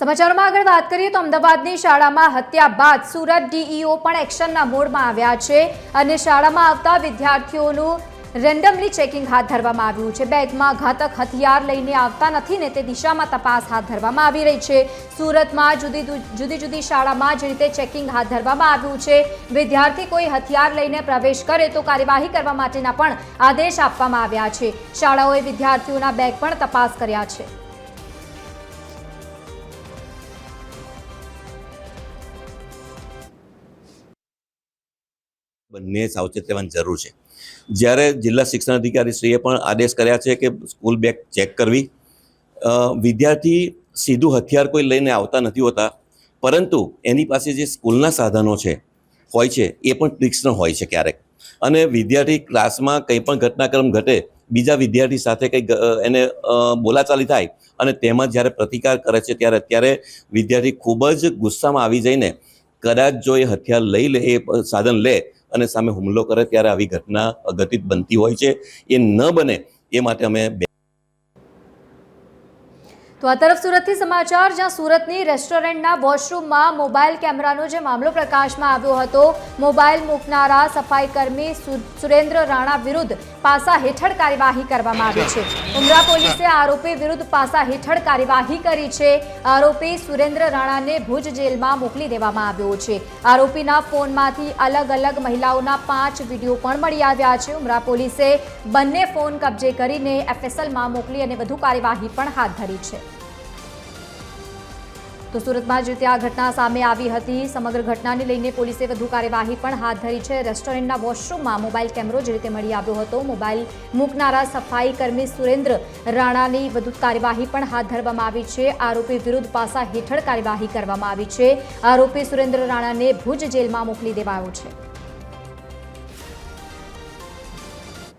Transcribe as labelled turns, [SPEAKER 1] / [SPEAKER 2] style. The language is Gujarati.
[SPEAKER 1] સમાચારોમાં આગળ વાત કરીએ તો અમદાવાદની શાળામાં હત્યા બાદ સુરત ડીઈઓ પણ એક્શનના મોડમાં આવ્યા છે અને શાળામાં આવતા વિદ્યાર્થીઓનું રેન્ડમલી ચેકિંગ હાથ ધરવામાં આવ્યું છે। બેગમાં ઘાતક હથિયાર લઈને આવતા નથી ને તે દિશામાં તપાસ હાથ ધરવામાં આવી રહી છે। સુરતમાં જુદી જુદી શાળામાં જે રીતે ચેકિંગ હાથ ધરવામાં આવ્યું છે, વિદ્યાર્થી કોઈ હથિયાર લઈને પ્રવેશ કરે તો કાર્યવાહી કરવા માટેના પણ આદેશ આપવામાં આવ્યા છે। શાળાઓએ વિદ્યાર્થીઓના બેગ પણ તપાસ કર્યા છે।
[SPEAKER 2] બંને સાવચેત રહેવાની જરૂર છે। જ્યારે જિલ્લા શિક્ષણ અધિકારીશ્રીએ પણ આદેશ કર્યા છે કે સ્કૂલ બેગ ચેક કરવી। વિદ્યાર્થી સીધું હથિયાર કોઈ લઈને આવતા નથી હોતા, પરંતુ એની પાસે જે સ્કૂલના સાધનો હોય છે એ પણ તીક્ષ્ણ હોય છે ક્યારેક, અને વિદ્યાર્થી ક્લાસમાં કંઈ પણ ઘટનાક્રમ ઘટે, બીજા વિદ્યાર્થી સાથે કંઈક એને બોલાચાલી થાય અને તેમાં જ્યારે પ્રતિકાર કરે છે ત્યારે વિદ્યાર્થી ખૂબ જ ગુસ્સામાં આવી જઈને કદાચ જો એ હથિયાર લઈ લે, એ સાધન લે અને સામે હુમલો કરે, ત્યારે આવી ઘટના અઘટિત બનતી હોય છે। એ ન બને એ માટે અમે
[SPEAKER 1] તો આ તરફ સુરતથી સમાચાર, જ્યાં સુરતની રેસ્ટોરન્ટના વોશરૂમમાં મોબાઈલ કેમેરાનો જે મામલો પ્રકાશમાં આવ્યો હતો, મોબાઈલ મૂકનારા સફાઈ કર્મી સુરેન્દ્ર રાણા વિરુદ્ધ પાસા હેઠળ કાર્યવાહી કરવામાં આવી છે। ઉમરા પોલીસે આરોપી વિરુદ્ધ પાસા હેઠળ કાર્યવાહી કરી છે। આરોપી સુરેન્દ્ર રાણાને ભુજ જેલમાં મોકલી દેવામાં આવ્યો છે। આરોપીના ફોનમાંથી અલગ અલગ મહિલાઓના 5 વિડીયો પણ મળી આવ્યા છે। ઉમરા પોલીસે બંને ફોન કબજે કરીને એફએસએલમાં મોકલી અને વધુ કાર્યવાહી પણ હાથ ધરી છે। તો સુરતમાં જે ત્યાં ઘટના સામે આવી હતી, સમગ્ર ઘટનાને લઈને પોલીસે વધુ કાર્યવાહી પણ હાથ ધરી છે। રેસ્ટોરન્ટના વોશરૂમમાં મોબાઈલ કેમેરો જે રીતે મળી આવ્યો હતો, મોબાઈલ મૂકનારા સફાઈ કર્મી સુરેન્દ્ર રાણાની વધુ કાર્યવાહી પણ હાથ ધરવામાં આવી છે। આરોપી વિરુદ્ધ પાસા હેઠળ કાર્યવાહી કરવામાં આવી છે। આરોપી સુરેન્દ્ર રાણાને ભુજ જેલમાં મોકલી દેવાયો છે।